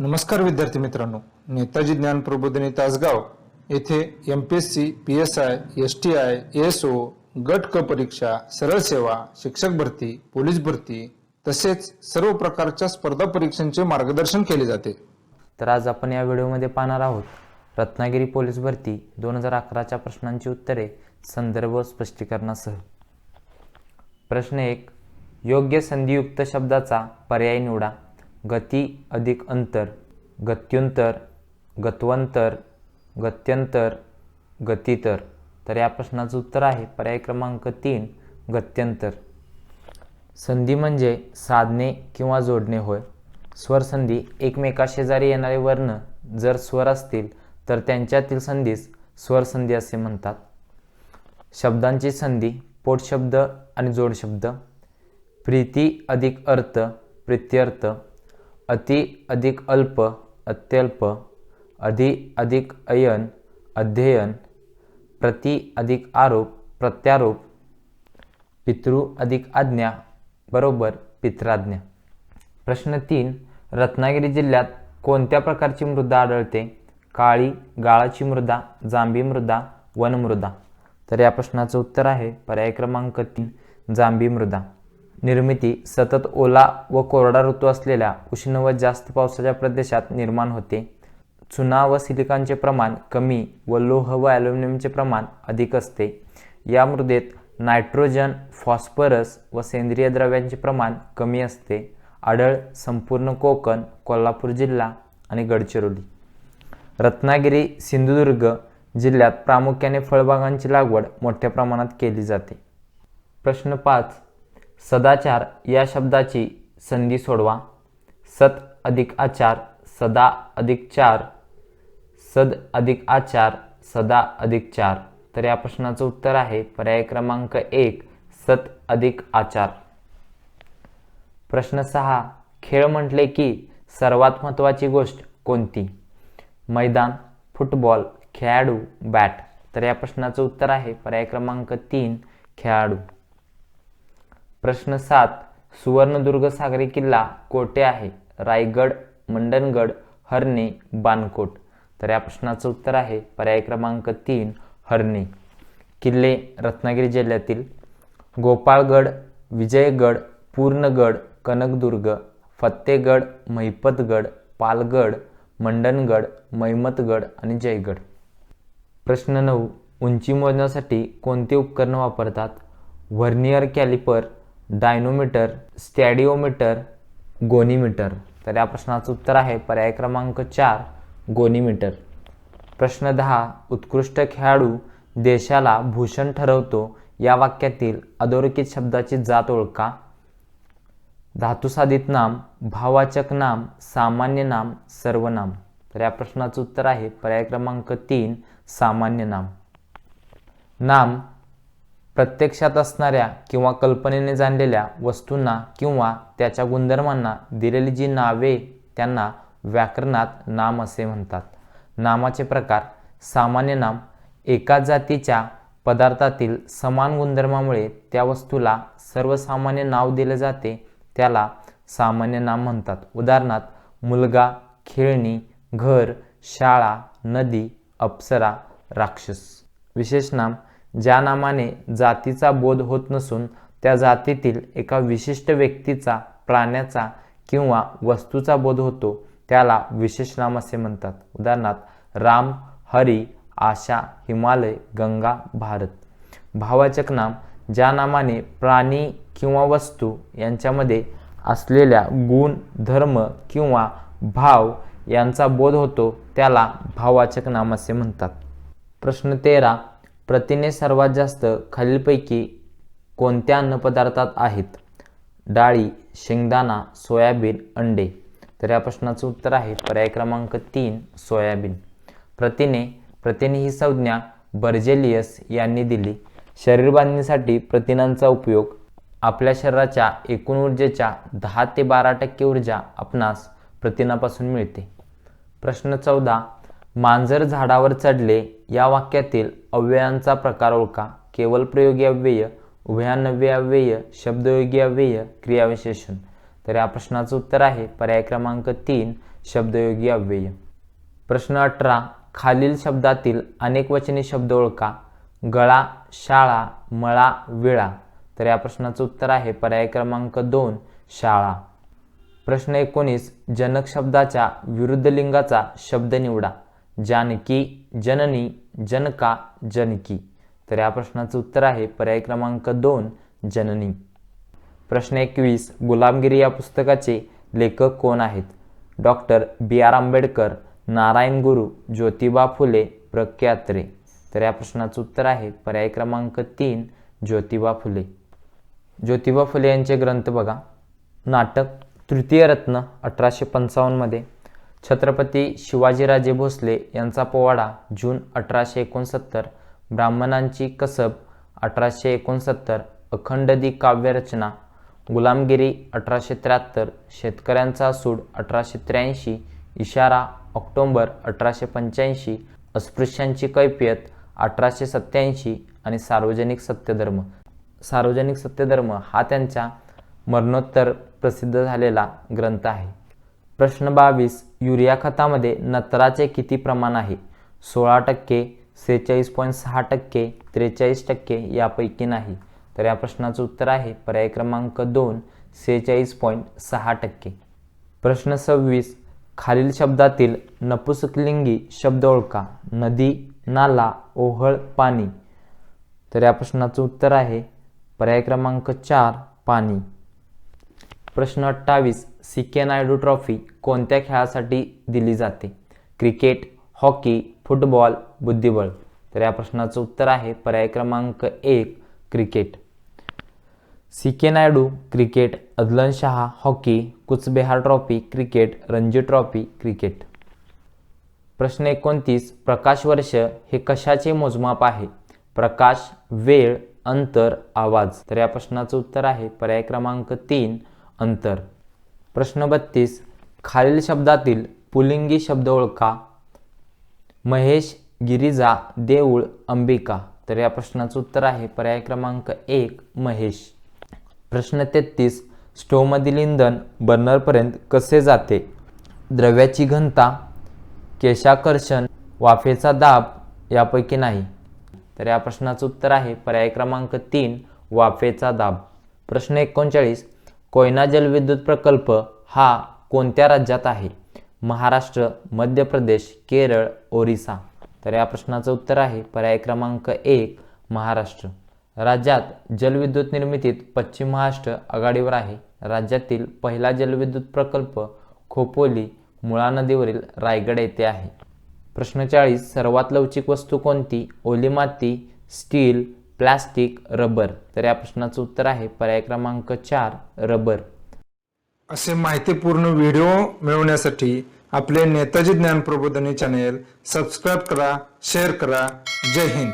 नमस्कार विद्यार्थी मित्रांनो, नेताजी ज्ञान प्रबोधिनी तासगाव येथे MPSC, PSI, STI, ASO, गट क परीक्षा, सरळ सेवा, शिक्षक भरती, पोलीस भरती तसेच सर्व प्रकारच्या स्पर्धा परीक्षांचे मार्गदर्शन केले जाते। तर आज आपण या व्हिडिओमध्ये पाहणार आहोत रत्नागिरी पोलीस भरती 2011च्या प्रश्नांची उत्तरे संदर्भ स्पष्टीकरणासह। प्रश्न 1, योग्य संधियुक्त शब्दाचा पर्याय निवडा। गती अधिक अंतर, गत्युंतर, गत्वंतर, गत्यंतर, गतितर। तर या प्रश्नाचं उत्तर आहे पर्याय क्रमांक 3, गत्यंतर। संधी म्हणजे साधणे किंवा जोडणे होय। स्वरसंधी एकमेकाशेजारी येणारे वर्ण जर स्वर असतील तर त्यांच्यातील संधीस स्वरसंधी असे म्हणतात। शब्दांची संधी पोटशब्द आणि जोडशब्द। प्रीती अधिक अर्थ, प्रीत्यर्थ। अति अधिक अल्प, अत्यल्प। अधि अधिक अयन, अध्ययन। प्रति अधिक आरोप, प्रत्यारोप। पितृ अधिक आज्ञा बरोबर पित्राज्ञा। प्रश्न 3, रत्नागिरी जिल्ह्यात कोणत्या प्रकारची मृदा आढळते? काळी, गाळाची मृदा, जांभी मृदा, वनमृदा। तर या प्रश्नाचं उत्तर आहे पर्याय क्रमांक 3, जांभी मृदा। निर्मिती सतत ओला व कोरडा ऋतू असलेल्या उष्ण व जास्त पावसाच्या प्रदेशात निर्माण होते। चुना व सिलिकॉनचे प्रमाण कमी व लोह व ॲल्युमिनियमचे प्रमाण अधिक असते। या मृदेत नायट्रोजन, फॉस्फरस व सेंद्रिय द्रव्यांचे प्रमाण कमी असते। आढळ संपूर्ण कोकण, कोल्हापूर जिल्हा आणि गडचिरोली। रत्नागिरी, सिंधुदुर्ग जिल्ह्यात प्रामुख्याने फळबागांची लागवड मोठ्या प्रमाणात केली जाते। प्रश्न 5, सदाचार या शब्दाची संधी सोडवा। सत अधिक आचार, सदा अधिक चार, सद अधिक आचार, सदा अधिक चार। तर या प्रश्नाचं उत्तर आहे पर्याय क्रमांक 1, सत अधिक आचार। प्रश्न 6, खेळ म्हटले की सर्वात महत्त्वाची गोष्ट कोणती? मैदान, फुटबॉल, खेळाडू, बॅट। तर या प्रश्नाचं उत्तर आहे पर्याय क्रमांक 3, खेळाडू। प्रश्न 7, सुवर्णदुर्ग सागरी किल्ला कोठे आहे? रायगड, मंडणगड, हर्णे, बाणकोट। तर या प्रश्नाचं उत्तर आहे पर्याय क्रमांक 3, हर्णे। किल्ले रत्नागिरी जिल्ह्यातील गोपाळगड, विजयगड, पूर्णगड, कनकदुर्ग, फत्तेगड, महिपतगड, पालगड, मंडणगड, मैमतगड आणि जयगड। प्रश्न 9, उंची मोजण्यासाठी कोणते उपकरण वापरतात? Vernier caliper, dynamometer, stadiometer, goniometer. तर या प्रश्नाचं उत्तर आहे पर्याय क्रमांक 4, गोनीमीटर। प्रश्न 10, उत्कृष्ट खेळाडू देशाला भूषण ठरवतो या वाक्यातील अधोरेखित शब्दाची जात ओळखा। धातुसाधित नाम, भाववाचक नाम, सामान्य नाम, सर्वनाम। तर या प्रश्नाचं उत्तर आहे पर्याय क्रमांक 3, सामान्य नाम। नाम प्रत्यक्षात असणाऱ्या किंवा कल्पनेने जाणलेल्या वस्तूंना किंवा त्याच्या गुणधर्मांना दिलेली जी नावे त्यांना व्याकरणात नाम असे म्हणतात। नामाचे प्रकार, सामान्य नाम एकाच जातीच्या पदार्थातील समान गुणधर्मामुळे त्या वस्तूला सर्वसामान्य नाव दिले जाते त्याला सामान्य नाम म्हणतात। उदाहरणार्थ मुलगा, खेळणी, घर, शाळा, नदी, अप्सरा, राक्षस। विशेष नाम ज्या नामाने जातीचा बोध होत नसून त्या जातीतील एका विशिष्ट व्यक्तीचा, प्राण्याचा किंवा वस्तूचा बोध होतो त्याला विशेष नाम असे म्हणतात। उदाहरणार्थ राम, हरी, आशा, हिमालय, गंगा, भारत। भाववाचक नाम ज्या नामाने प्राणी किंवा वस्तू यांच्यामध्ये असलेल्या गुण, धर्म किंवा भाव यांचा बोध होतो त्याला भाववाचक नाम असे म्हणतात। प्रश्न 13, प्रथिने सर्वात जास्त खालीलपैकी कोणत्या अन्नपदार्थात आहेत? डाळी, शेंगदाणा, सोयाबीन, अंडे। तर या प्रश्नाचं उत्तर आहे पर्याय क्रमांक 3, सोयाबीन। प्रथिने ही संज्ञा बर्जेलियस यांनी दिली। शरीर बांधणीसाठी प्रथिनांचा उपयोग। आपल्या शरीराच्या एकूण ऊर्जेच्या 10 ते 12% ऊर्जा आपणास प्रथिनापासून मिळते। प्रश्न 14, मांजर झाडावर चढले या वाक्यातील अव्ययांचा प्रकार ओळखा। केवळ प्रयोगी अव्यय, उभयान्वयी अव्यय, शब्दयोगी अव्यय, क्रियाविशेषण। तर या प्रश्नाचं उत्तर आहे पर्याय क्रमांक 3, शब्दयोगी अव्यय. प्रश्न 18. खालील शब्दातील अनेकवचनी शब्द ओळखा. गळा, शाळा, मळा, विळा. तर या प्रश्नाचं उत्तर आहे पर्याय क्रमांक 2 शाळा. प्रश्न 19. जनक शब्दाच्या विरुद्ध लिंगाचा शब्द निवडा. जानकी, जननी, जनका, जनकी. तर या प्रश्नाचं उत्तर आहे पर्याय क्रमांक 2 जननी. प्रश्न 21. गुलामगिरी या पुस्तकाचे लेखक कोण आहेत? Doctor B.R. आंबेडकर, नारायण गुरु, ज्योतिबा फुले, प्र.के. अत्रे. तर या प्रश्नाचं उत्तर आहे पर्याय क्रमांक 3 ज्योतिबा फुले. ज्योतिबा फुले यांचे ग्रंथ बघा. नाटक तृतीय रत्न 1855 मध्ये, छत्रपती शिवाजीराजे भोसले यांचा पोवाडा जून 1869, ब्राह्मणांची कसब 1869, अखंडदी काव्यरचना, गुलामगिरी 1873, शेतकऱ्यांचा सूड 1883, इशारा ऑक्टोबर 1885, अस्पृश्यांची कैफियत 1887 आणि सार्वजनिक सत्यधर्म. सार्वजनिक सत्यधर्म हा त्यांच्या मरणोत्तर प्रसिद्ध झालेला ग्रंथ आहे. प्रश्न 22. युरिया खतामध्ये नत्राचे किती प्रमाण आहे? 16%, 46.6%, 43% यापैकी नाही. तर या प्रश्नाचं उत्तर आहे पर्याय क्रमांक 2 46.6%. प्रश्न 26. खालील शब्दातील नपुंसकलिंगी शब्द ओळखा. नदी, नाला, ओहळ, पाणी. तर या प्रश्नाचं उत्तर आहे पर्याय क्रमांक 4 पाणी. प्रश्न 28. सी.के. नायडू ट्रॉफी कोणत्या खेळासाठी दिली जाते? क्रिकेट, हॉकी, फुटबॉल, बुद्धिबळ. तर या प्रश्नाचं उत्तर आहे पर्याय क्रमांक 1 cricket. C K. Naidu cricket, Adlan Shah hockey, Cooch Behar trophy cricket, Ranji trophy cricket. प्रश्न 29. प्रकाश वर्ष हे कशाचे मोजमाप आहे? प्रकाश, वेळ, अंतर, आवाज. तर या प्रश्नाचं उत्तर आहे पर्याय क्रमांक 3 अंतर. प्रश्न 32. खालील शब्दातील पुल्लिंगी शब्द ओळखा. महेश, गिरिजा, देऊळ, अंबिका. तर या प्रश्नाचं उत्तर आहे पर्याय क्रमांक 1 महेश. प्रश्न 33. स्टोव्हमधील इंधन बर्नरपर्यंत कसे जाते? द्रव्याची घनता, केशाकर्षण, वाफेचा दाब यापैकी नाही. तर या प्रश्नाचं उत्तर आहे पर्याय क्रमांक 3 वाफेचा दाब. प्रश्न 39. कोयना जलविद्युत प्रकल्प हा कोणत्या राज्यात आहे? महाराष्ट्र, मध्य प्रदेश, केरळ, ओरिसा. तर या प्रश्नाचं उत्तर आहे पर्याय क्रमांक 1 महाराष्ट्र. राज्यात जलविद्युत निर्मितीत पश्चिम महाराष्ट्र आघाडीवर आहे. राज्यातील पहिला जलविद्युत प्रकल्प खोपोली, मुळा नदीवरील रायगड येथे आहे. प्रश्न 40. सर्वात लवचिक वस्तू कोणती? ओली माती, स्टील, प्लास्टिक, रबर. तर या प्रश्नाचं उत्तर आहे पर्याय क्रमांक 4 रबर. असे माहितीपूर्ण व्हिडिओ मिळवण्यासाठी आपले नेताजी ज्ञान प्रबोधिनी चॅनेल सबस्क्राईब करा, शेअर करा. जय हिंद.